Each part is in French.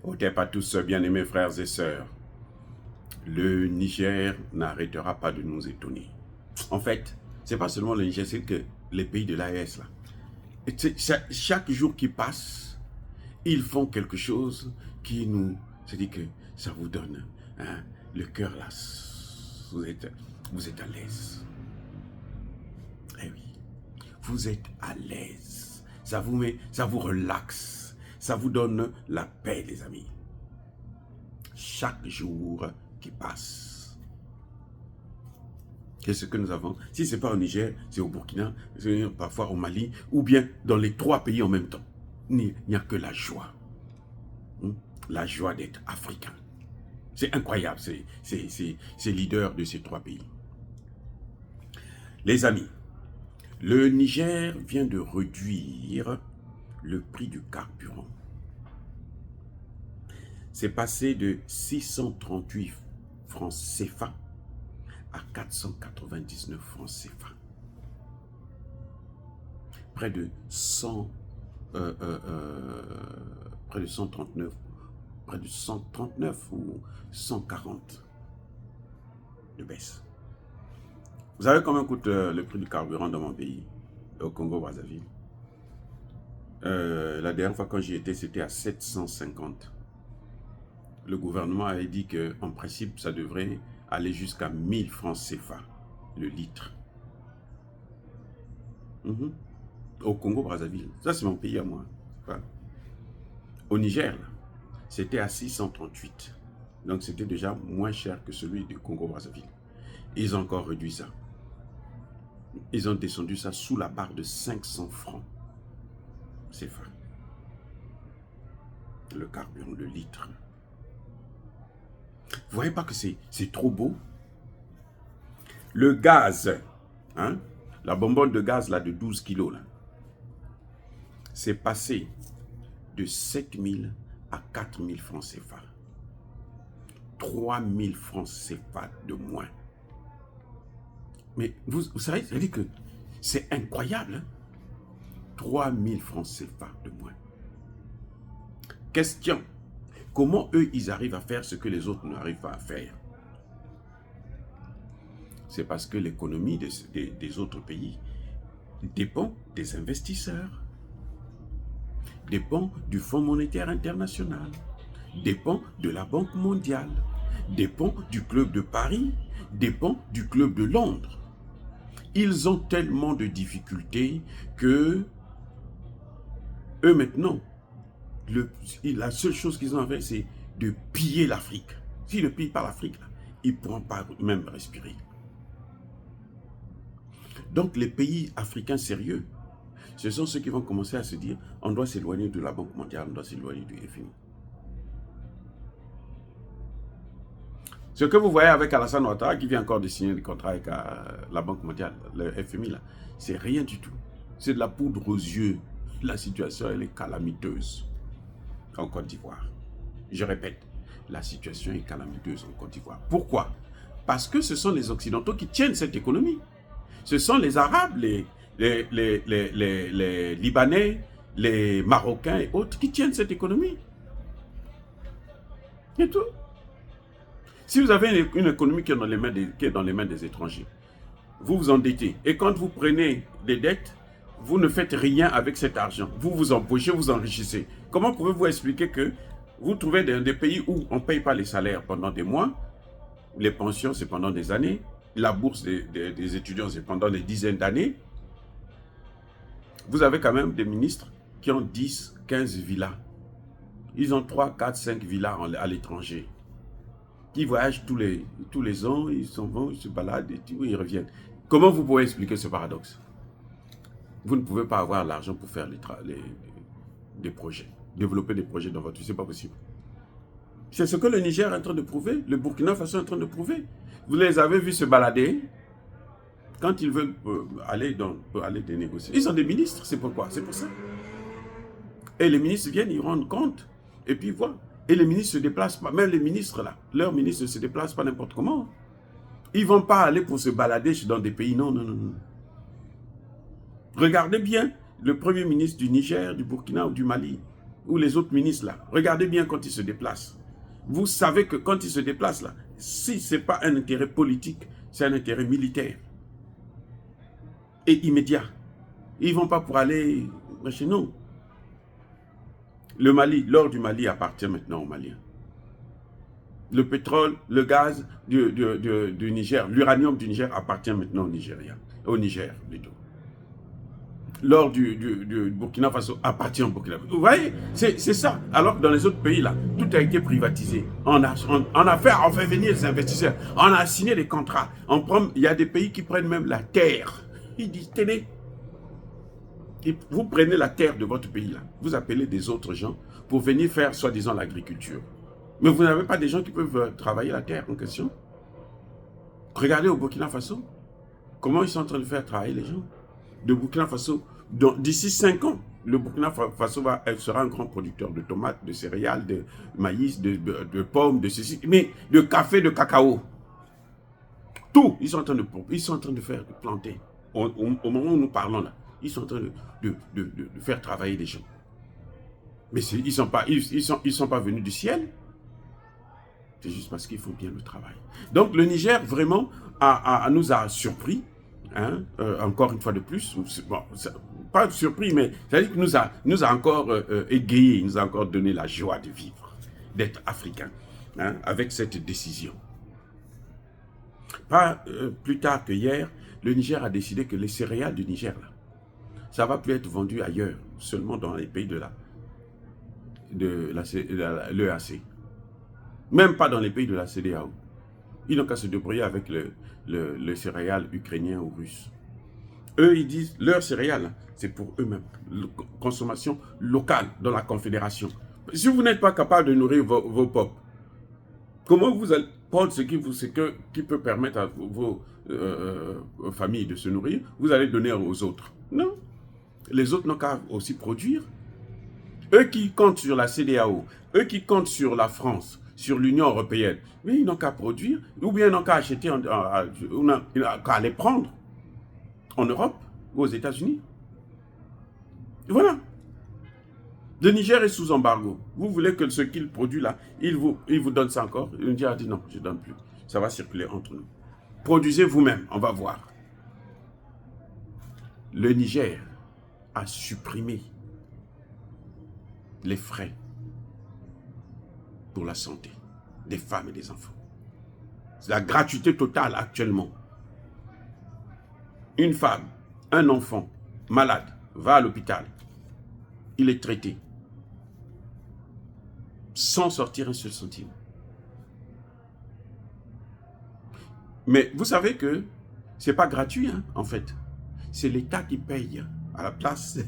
Otep à tous, bien-aimés frères et sœurs. Le Niger n'arrêtera pas de nous étonner. En fait, ce n'est pas seulement le Niger, c'est que les pays de l'AES, là. Chaque jour qui passe, ils font quelque chose qui nous... C'est-à-dire que ça vous donne le cœur là. Vous êtes à l'aise. Eh oui, vous êtes à l'aise. Ça vous relaxe. Ça vous donne la paix, les amis. Chaque jour qui passe. Qu'est-ce que nous avons? Si ce n'est pas au Niger, c'est au Burkina, parfois au Mali, ou bien dans les 3 pays en même temps. Il n'y a que la joie. La joie d'être africain. C'est incroyable, c'est leader de ces 3 pays. Les amis, le Niger vient de réduire le prix du carburant. C'est passé de 638 francs CFA à 499 francs CFA. Près de 139 ou 140 de baisse. Vous savez combien coûte le prix du carburant dans mon pays, au Congo-Brazzaville? La dernière fois quand j'y étais, c'était à 750. Le gouvernement avait dit qu'en principe, ça devrait aller jusqu'à 1000 francs CFA, le litre. Au Congo-Brazzaville, ça c'est mon pays à moi. Au Niger, c'était à 638. Donc c'était déjà moins cher que celui du Congo-Brazzaville. Ils ont encore réduit ça. Ils ont descendu ça sous la barre de 500 francs CFA. Le carburant, le litre. Vous voyez pas que c'est trop beau? Le gaz, la bonbonne de gaz là, de 12 kilos, c'est passé de 7 000 à 4 000 francs CFA. 3 000 francs CFA de moins. Mais vous savez, ça veut dire que c'est incroyable. 3 000 francs CFA de moins. Question. Comment eux, ils arrivent à faire ce que les autres n'arrivent pas à faire? C'est parce que l'économie des autres pays dépend des investisseurs, dépend du Fonds monétaire international, dépend de la Banque mondiale, dépend du Club de Paris, dépend du Club de Londres. Ils ont tellement de difficultés que eux maintenant, la seule chose qu'ils ont à faire, c'est de piller l'Afrique. S'ils ne pillent pas l'Afrique, ils ne pourront pas même respirer. Donc les pays africains sérieux, ce sont ceux qui vont commencer à se dire on doit s'éloigner de la Banque mondiale, on doit s'éloigner du FMI. Ce que vous voyez avec Alassane Ouattara qui vient encore de signer le contrat avec la Banque mondiale, le FMI, c'est rien du tout. C'est de la poudre aux yeux. La situation, elle est calamiteuse en Côte d'Ivoire. Je répète, la situation est calamiteuse en Côte d'Ivoire. Pourquoi? Parce que ce sont les Occidentaux qui tiennent cette économie. Ce sont les Arabes, les Libanais, les Marocains et autres qui tiennent cette économie. Et tout. Si vous avez une économie qui est dans les mains des étrangers, vous vous endettez. Et quand vous prenez des dettes, vous ne faites rien avec cet argent. Vous vous empochez, vous enrichissez. Comment pouvez-vous expliquer que vous trouvez des pays où on ne paye pas les salaires pendant des mois, les pensions c'est pendant des années, la bourse des étudiants c'est pendant des dizaines d'années. Vous avez quand même des ministres qui ont 10, 15 villas. Ils ont 3, 4, 5 villas à l'étranger. Qui voyagent tous les ans, ils s'en vont, ils se baladent et ils reviennent. Comment vous pouvez expliquer ce paradoxe? Vous ne pouvez pas avoir l'argent pour faire des projets, développer des projets dans votre vie, ce n'est pas possible. C'est ce que le Niger est en train de prouver, le Burkina Faso est en train de prouver. Vous les avez vus se balader quand ils veulent aller négocier. Ils sont des ministres, c'est pourquoi? C'est pour ça. Et les ministres viennent, ils rendent compte, et puis voilà. Et les ministres ne se déplacent pas, même les ministres là, leurs ministres ne se déplacent pas n'importe comment. Ils ne vont pas aller pour se balader dans des pays, non, non, non, non. Regardez bien le premier ministre du Niger, du Burkina ou du Mali, ou les autres ministres là, regardez bien quand ils se déplacent. Vous savez que quand ils se déplacent là, si ce n'est pas un intérêt politique, c'est un intérêt militaire. Et immédiat. Ils ne vont pas pour aller chez nous. Le Mali, l'or du Mali appartient maintenant aux Maliens. Le pétrole, le gaz du Niger, l'uranium du Niger appartient maintenant au Niger plutôt. L'or du Burkina Faso appartient au Burkina Faso. Vous voyez, c'est ça. Alors que dans les autres pays, là, tout a été privatisé. On fait venir les investisseurs. On a signé des contrats. Il y a des pays qui prennent même la terre. Ils disent, tenez, vous prenez la terre de votre pays, là. Vous appelez des autres gens pour venir faire, soi-disant, l'agriculture. Mais vous n'avez pas des gens qui peuvent travailler la terre en question. Regardez au Burkina Faso. Comment ils sont en train de faire travailler les gens de Burkina Faso. D'ici 5 ans, le Burkina Faso sera un grand producteur de tomates, de céréales, de maïs, de pommes, de ceci, mais de café, de cacao. Tout, ils sont en train de faire planter. Au moment où nous parlons là, ils sont en train de faire travailler les gens. Mais ils ne sont pas venus du ciel. C'est juste parce qu'ils font bien le travail. Donc le Niger, vraiment, nous a surpris. Hein, encore une fois de plus, bon, pas surpris, mais c'est-à-dire que nous a encore égayé, nous a encore donné la joie de vivre, d'être africain, hein, avec cette décision. Pas plus tard que hier, le Niger a décidé que les céréales du Niger, là, ça ne va plus être vendu ailleurs, seulement dans les pays de l'EAC. Même pas dans les pays de la CEDEAO. Ils n'ont qu'à se débrouiller avec le céréales ukrainien ou russe. Eux, ils disent, leurs céréales, c'est pour eux-mêmes. Consommation locale dans la Confédération. Si vous n'êtes pas capable de nourrir vos peuples, comment vous allez prendre ce qui peut permettre à vos familles de se nourrir, vous allez donner aux autres? Non. Les autres n'ont qu'à aussi produire. Eux qui comptent sur la CEDEAO, eux qui comptent sur la France, sur l'Union européenne, mais ils n'ont qu'à produire, ou bien ils n'ont qu'à acheter, qu'à les prendre en Europe ou aux États-Unis. Voilà. Le Niger est sous embargo. Vous voulez que ce qu'il produit là, il vous donne ça encore? Le Niger a dit non, je ne donne plus. Ça va circuler entre nous. Produisez vous-même, on va voir. Le Niger a supprimé les frais pour la santé des femmes et des enfants. C'est la gratuité totale actuellement. Une femme, un enfant malade va à l'hôpital, il est traité sans sortir un seul centime. Mais vous savez que ce n'est pas gratuit, hein, en fait. C'est l'État qui paye à la place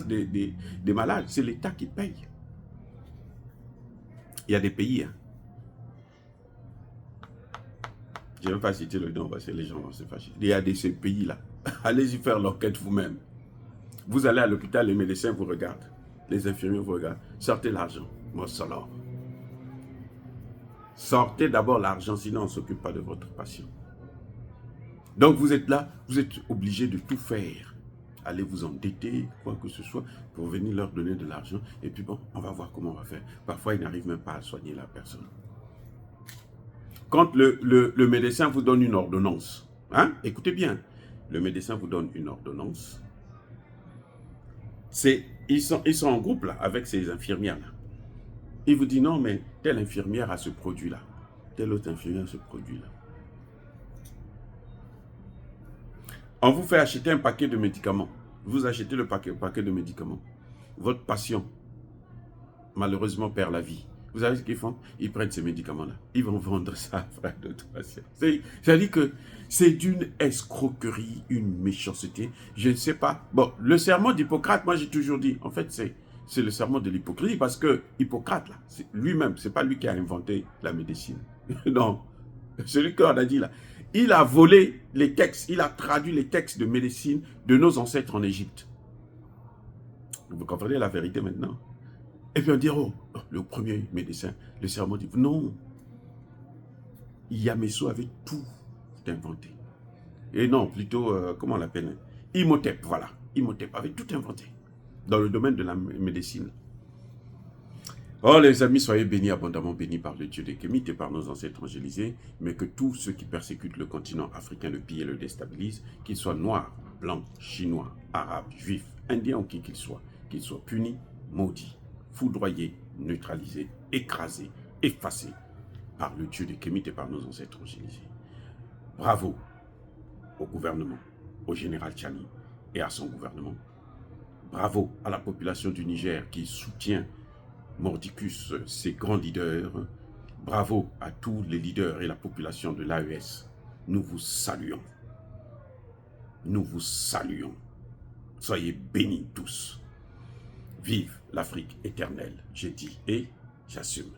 des malades. C'est l'État qui paye. Il y a des pays, hein. Je ne vais pas citer le nom parce que les gens vont se fâcher. Il y a ces pays-là. Allez-y faire l'enquête vous-même. Vous allez à l'hôpital, les médecins vous regardent. Les infirmiers vous regardent. Sortez l'argent. Moi, alors. Sortez d'abord l'argent, sinon on ne s'occupe pas de votre patient. Donc vous êtes là, vous êtes obligé de tout faire. Allez vous endetter, quoi que ce soit, pour venir leur donner de l'argent. Et puis bon, on va voir comment on va faire. Parfois, ils n'arrivent même pas à soigner la personne. Quand le médecin vous donne une ordonnance, hein, écoutez bien, le médecin vous donne une ordonnance, ils sont en groupe là, avec ces infirmières-là. Il vous dit non, mais telle infirmière a ce produit-là, telle autre infirmière a ce produit-là. On vous fait acheter un paquet de médicaments. Vous achetez le paquet de médicaments. Votre patient, malheureusement, perd la vie. Vous savez ce qu'ils font? Ils prennent ces médicaments-là. Ils vont vendre ça à d'autres patients. C'est-à-dire que c'est d'une escroquerie, une méchanceté. Je ne sais pas. Bon, le serment d'Hippocrate, moi j'ai toujours dit, en fait, c'est le serment de l'hypocrisie parce que Hippocrate, là, lui-même, ce n'est pas lui qui a inventé la médecine. Non, celui qu'on a dit là. Il a volé les textes, il a traduit les textes de médecine de nos ancêtres en Égypte. Vous comprenez la vérité maintenant? Et puis on dit, oh, le premier médecin, le serment dit, non. Yamesso avait tout inventé. Et non, plutôt, comment on l'appelle? Imhotep, voilà. Imhotep avait tout inventé dans le domaine de la médecine. Oh les amis, soyez bénis, abondamment bénis par le Dieu des Kémites et par nos ancêtres angélisés, mais que tous ceux qui persécutent le continent africain le pillent et le déstabilisent, qu'ils soient noirs, blancs, chinois, arabes, juifs, indiens ou qui qu'ils soient punis, maudits, foudroyés, neutralisés, écrasés, effacés par le Dieu des Kémites et par nos ancêtres angélisés. Bravo au gouvernement, au général Tchani et à son gouvernement. Bravo à la population du Niger qui soutient Mordicus, ses grands leaders. Bravo à tous les leaders et la population de l'AES. Nous vous saluons. Nous vous saluons. Soyez bénis tous. Vive l'Afrique éternelle, j'ai dit et j'assume.